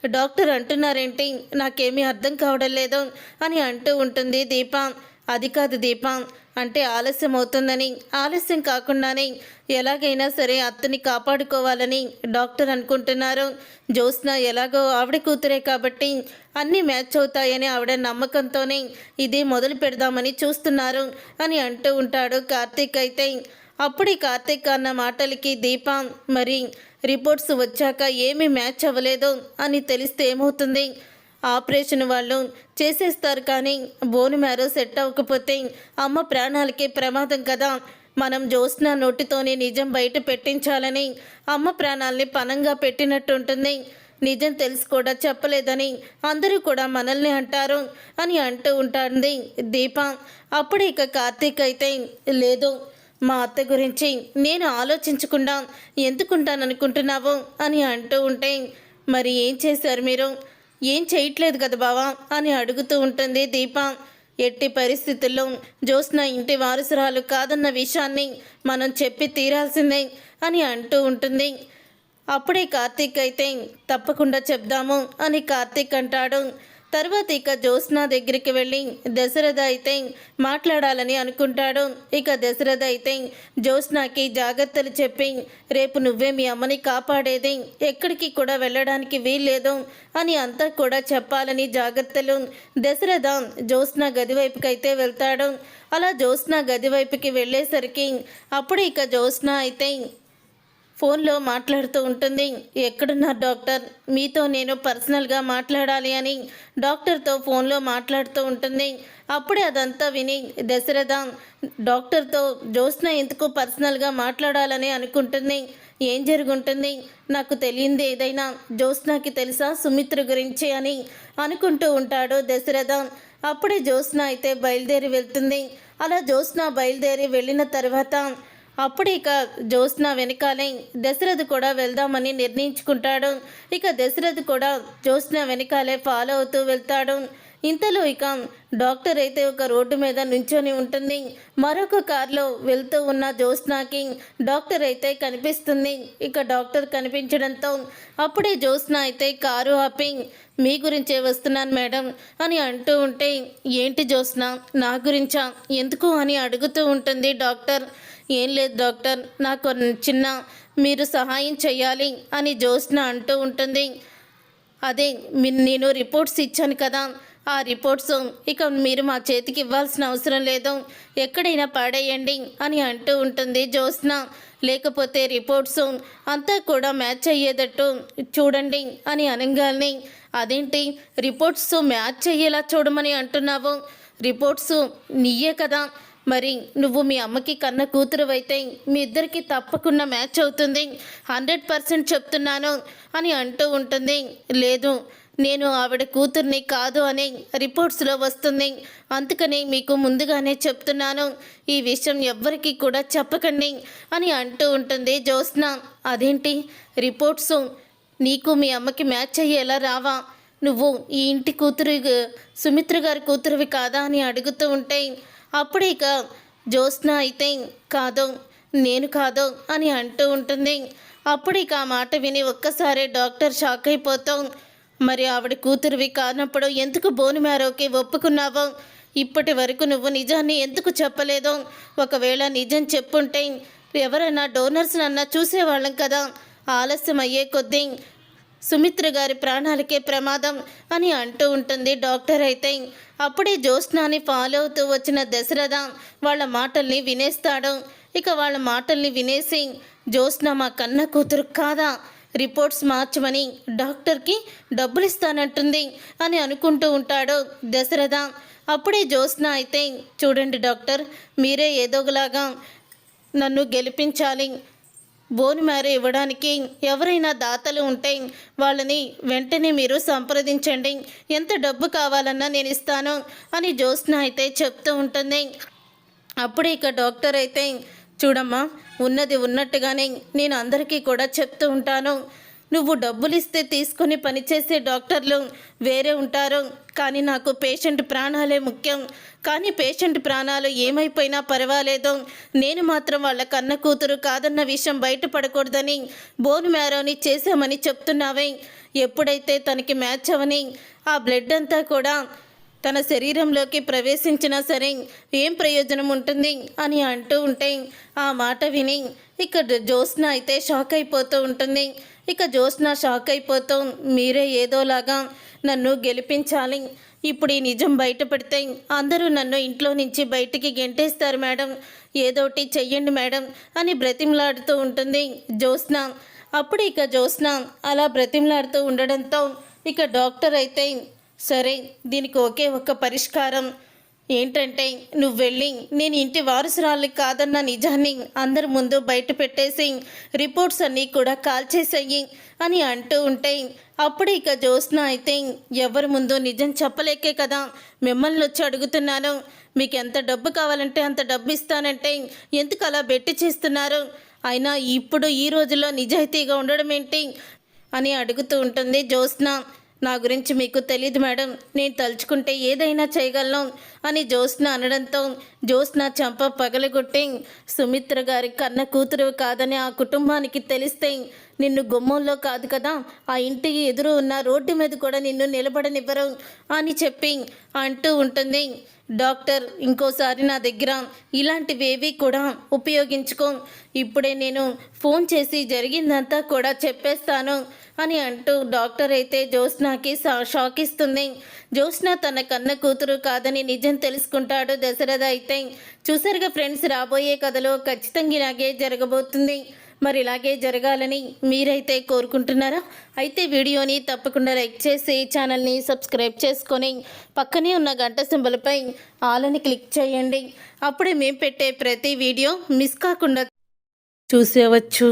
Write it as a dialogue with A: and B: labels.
A: Doctor అంటున్నారేంటి, నాకేమీ అర్థం కావడం లేదు అని అంటూ ఉంటుంది దీప. అది కాదు దీప, అంటే ఆలస్యం అవుతుందని, ఆలస్యం కాకుండానే ఎలాగైనా సరే అత్తని కాపాడుకోవాలని డాక్టర్ అనుకుంటున్నారు. జ్యోత్స్న ఎలాగో ఆవిడ కూతురే కాబట్టి అన్నీ మ్యాచ్ అవుతాయని ఆవిడ నమ్మకంతోనే ఇది మొదలు పెడదామని చూస్తున్నారు అని అంటూ ఉంటాడు కార్తీక్. అయితే అప్పుడు ఈ కార్తీక్ అన్న మాటలకి దీప, మరి రిపోర్ట్స్ వచ్చాక ఏమీ మ్యాచ్ అవ్వలేదు అని తెలిస్తే ఏమవుతుంది? ఆపరేషన్ వాళ్ళు చేసేస్తారు, కానీ బోన్ మ్యారో సెట్ అవ్వకపోతే అమ్మ ప్రాణాలకి ప్రమాదం కదా. మనం జ్యోత్స్న నోటితోనే నిజం బయట పెట్టించాలని అమ్మ ప్రాణాలని పణంగా పెట్టినట్టుంటుంది. నిజం తెలిసి కూడా చెప్పలేదని అందరూ కూడా మనల్ని అంటారు అని అంటూ ఉంటుంది దీప. అప్పుడు ఇక కార్తీక్ అయితే, లేదు, మా అత్త గురించి నేను ఆలోచించకుండా ఎందుకుంటాననుకుంటున్నావు అని అంటూ ఉంటే, మరి ఏం చేశారు మీరు? ఏం చేయట్లేదు కదా బావా అని అడుగుతూ ఉంటుంది దీప. ఎట్టి పరిస్థితుల్లో జ్యోత్స్న ఇంటి వారసురాలు కాదన్న విషయాన్ని మనం చెప్పి తీరాల్సిందే అని అంటూ ఉంటుంది. అప్పుడే కార్తీక్ అయితే, తప్పకుండా చెప్దాము అని కార్తీక్ అంటాడు. తర్వాత ఇక జ్యోత్స్న దగ్గరికి వెళ్ళి దశరథ అయితే మాట్లాడాలని అనుకుంటాడు. ఇక దశరథ అయితే జ్యోత్స్నకి జాగ్రత్తలు చెప్పి, రేపు నువ్వే మీ అమ్మని కాపాడేది, ఎక్కడికి కూడా వెళ్ళడానికి వీల్లేదు అని అంతా కూడా చెప్పాలని జాగ్రత్తలు. దశరథ జ్యోత్స్న గది వైపుకైతే వెళ్తాడు. అలా జ్యోత్స్న గది వైపుకి వెళ్ళేసరికి అప్పుడు ఇక జ్యోత్స్న అయితే ఫోన్లో మాట్లాడుతూ ఉంటుంది. ఎక్కడున్నారు డాక్టర్, మీతో నేను పర్సనల్గా మాట్లాడాలి అని డాక్టర్తో ఫోన్లో మాట్లాడుతూ ఉంటుంది. అప్పుడే అదంతా విని దశరథ డాక్టర్తో జ్యోత్స్న ఎందుకు పర్సనల్గా మాట్లాడాలని అనుకుంటుంది. ఏం జరుగుంటుంది, నాకు తెలియంది ఏదైనా జ్యోత్స్నకి తెలుసా సుమిత్ర గురించి అని అనుకుంటూ ఉంటాడు దశరథ. అప్పుడే జ్యోత్స్న అయితే బయలుదేరి వెళ్తుంది. అలా జ్యోత్స్న బయలుదేరి వెళ్ళిన తర్వాత అప్పుడు ఇక జ్యోత్స్న వెనకాలే దశరథ్ కూడా వెళ్దామని నిర్ణయించుకుంటాడు. ఇక దశరథ్ కూడా జ్యోత్స్న వెనకాలే ఫాలో అవుతూ వెళ్తాడు. ఇంతలో ఇక డాక్టర్ అయితే ఒక రోడ్డు మీద నుంచొని ఉంటుంది. మరొక కారులో వెళ్తూ ఉన్న జ్యోత్స్నకి డాక్టర్ అయితే కనిపిస్తుంది. ఇక డాక్టర్ కనిపించడంతో అప్పుడే జ్యోత్స్న అయితే కారు ఆపి, మీ గురించే వస్తున్నాను మేడం అని అంటూ ఉంటే, ఏంటి జ్యోత్స్న, నా గురించా, ఎందుకు అని అడుగుతూ ఉంటుంది డాక్టర్. ఏం లేదు డాక్టర్, నాకు చిన్న మీరు సహాయం చేయాలి అని జ్యోత్స్న అంటూ ఉంటుంది. అదే నేను రిపోర్ట్స్ ఇచ్చాను కదా, ఆ రిపోర్ట్స్ ఇక మీరు మా చేతికి ఇవ్వాల్సిన అవసరం లేదు, ఎక్కడైనా పాడేయండి అని అంటూ ఉంటుంది జ్యోత్స్న. లేకపోతే రిపోర్ట్స్ అంతా కూడా మ్యాచ్ అయ్యేటట్టు చూడండి అని అనగానే, అదేంటి రిపోర్ట్స్ మ్యాచ్ అయ్యేలా చూడమని అంటున్నావు? రిపోర్ట్స్ నీయే కదా, మరి నువ్వు మీ అమ్మకి కన్న కూతురు అయితే మీ ఇద్దరికి తప్పకుండా మ్యాచ్ అవుతుంది, 100% చెప్తున్నాను అని అంటూ ఉంటుంది. లేదు, నేను ఆవిడ కూతుర్ని కాదు అని రిపోర్ట్స్లో వస్తుంది, అందుకని మీకు ముందుగానే చెప్తున్నాను, ఈ విషయం ఎవ్వరికీ కూడా చెప్పకండి అని అంటూ ఉంటుంది జ్యోత్స్న. అదేంటి, రిపోర్ట్స్ నీకు మీ అమ్మకి మ్యాచ్ అయ్యేలా రావా? నువ్వు ఈ ఇంటి కూతురు సుమిత్ర గారి కూతురువి కాదా అని అడుగుతూ ఉంటే అప్పుడు ఇక జ్యోత్స్న అయితే, కాదు, నేను కాదు అని అంటూ ఉంటుంది. అప్పుడు ఇక ఆ మాట విని ఒక్కసారి డాక్టర్ షాక్ అయిపోతాం. మరి ఆవిడ కూతురువి కానప్పుడు ఎందుకు బోన్ మ్యారోకి ఒప్పుకున్నావో? ఇప్పటి వరకు నువ్వు నిజాన్ని ఎందుకు చెప్పలేదు? ఒకవేళ నిజం చెప్పుంటే ఎవరైనా డోనర్స్ నన్నా చూసేవాళ్ళం కదా. ఆలస్యం అయ్యే కొద్దీ సుమిత్ర గారి ప్రాణాలకే ప్రమాదం అని అంటూ ఉంటుంది డాక్టర్. అయితే అప్పుడే జ్యోత్స్నాని ఫాలో అవుతూ వచ్చిన దశరథ వాళ్ళ మాటల్ని వినేస్తాడు. ఇక వాళ్ళ మాటల్ని వినేసి, జ్యోత్స్న మా కన్న కూతురు కాదా, రిపోర్ట్స్ మార్చమని డాక్టర్కి డబ్బులు ఇస్తానంటుంది అని అనుకుంటూ ఉంటాడు దశరథ. అప్పుడే జ్యోత్స్న అయితే, చూడండి డాక్టర్, మీరే ఏదోలాగా నన్ను గెలిపించాలి, బోన్ మ్యారో ఇవ్వడానికి ఎవరైనా దాతలు ఉంటే వాళ్ళని వెంటనే మీరు సంప్రదించండి, ఎంత డబ్బు కావాలన్నా నేను ఇస్తాను అని జ్యోత్స్న అయితే చెప్తూ ఉంటుంది. అప్పుడే ఇక డాక్టర్ అయితే, చూడమ్మా, ఉన్నది ఉన్నట్టుగానే నేను అందరికీ కూడా చెప్తూ ఉంటాను, నువ్వు డబ్బులు ఇస్తే తీసుకొని పనిచేసే డాక్టర్లు వేరే ఉంటారు, కానీ నాకు పేషెంట్ ప్రాణాలే ముఖ్యం. కానీ పేషెంట్ ప్రాణాలు ఏమైపోయినా పర్వాలేదు, నేను మాత్రం వాళ్ళ కన్న కూతురు కాదన్న విషయం బయటపడకూడదని బోన్ మ్యారోని చేశామని చెప్తున్నావే. ఎప్పుడైతే తనకి మ్యాచ్ అవని ఆ బ్లడ్ అంతా కూడా తన శరీరంలోకి ప్రవేశించినా సరే ఏం ప్రయోజనం ఉంటుంది అని అంటూ ఉంటే ఆ మాట విని ఇక జ్యోత్స్న అయితే షాక్ అయిపోతూ ఉంటుంది. ఇక జ్యోత్స్న షాక్ అయిపోతూ మీరే ఏదోలాగా నన్ను గెలిపించాలి, ఇప్పుడు ఈ నిజం బయటపడితే అందరూ నన్ను ఇంట్లో నుంచి బయటికి గెంటేస్తారు మేడం, ఏదోటి చెయ్యండి మేడం అని బ్రతిమలాడుతూ ఉంటుంది జ్యోత్స్న. అప్పుడు ఇక జ్యోత్స్న అలా బ్రతిమలాడుతూ ఉండడంతో ఇక డాక్టర్ అయితే సరే దీనికి ఒకే ఒక్క పరిష్కారం ఏంటంటే నువ్వు వెళ్ళి నేను ఇంటి వారసురాలు కాదన్న నిజాన్ని అందరి ముందు బయట పెట్టేసి రిపోర్ట్స్ అన్నీ కూడా కాల్ చేసేయి అని అంటూ ఉంటే అప్పుడు ఇక జ్యోత్స్న అయితే ఎవరి ముందు నిజం చెప్పలేకే కదా మిమ్మల్ని వచ్చి అడుగుతున్నాను, మీకు ఎంత డబ్బు కావాలంటే అంత డబ్బు ఇస్తానంటే ఎందుకు అలా బెట్టి చేస్తున్నారు, అయినా ఇప్పుడు ఈ రోజుల్లో నిజాయితీగా ఉండడం ఏంటి అని అడుగుతూ ఉంటుంది జ్యోత్స్న. నా గురించి మీకు తెలియదు మేడం, నేను తలుచుకుంటే ఏదైనా చేయగలను అని జ్యోత్స్న అనడంతో జ్యోత్స్న చంప పగలగొట్టి సుమిత్ర గారి కన్న కూతురు కాదని ఆ కుటుంబానికి తెలిస్తే నిన్ను గుమ్మంలో కాదు కదా ఆ ఇంటికి ఎదురు ఉన్న రోడ్డు మీద కూడా నిన్ను నిలబడనివ్వరు అని చెప్పి అంటూ ఉంటుంది. డాక్టర్ ఇంకోసారి నా దగ్గర ఇలాంటివేవి కూడా ఉపయోగించుకో, ఇప్పుడే నేను ఫోన్ చేసి జరిగిందంతా కూడా చెప్పేస్తాను అని అంటూ డాక్టర్ అయితే జ్యోత్స్నకి షాక్ ఇస్తుంది. జ్యోత్స్న తన కన్న కూతురు కాదని నిజం తెలుసుకుంటాడు దశరథ అయితే. చూసారుగా ఫ్రెండ్స్, రాబోయే కథలో ఖచ్చితంగా ఇలాగే జరగబోతుంది. మరి ఇలాగే జరగాలని మీరైతే కోరుకుంటున్నారా? అయితే వీడియోని తప్పకుండా లైక్ చేసి ఛానల్ని సబ్స్క్రైబ్ చేసుకొని పక్కనే ఉన్న గంట సింబల్పై ఆల్ అని క్లిక్ చేయండి. అప్పుడే మేము పెట్టే ప్రతి వీడియో మిస్ కాకుండా చూసేవచ్చు.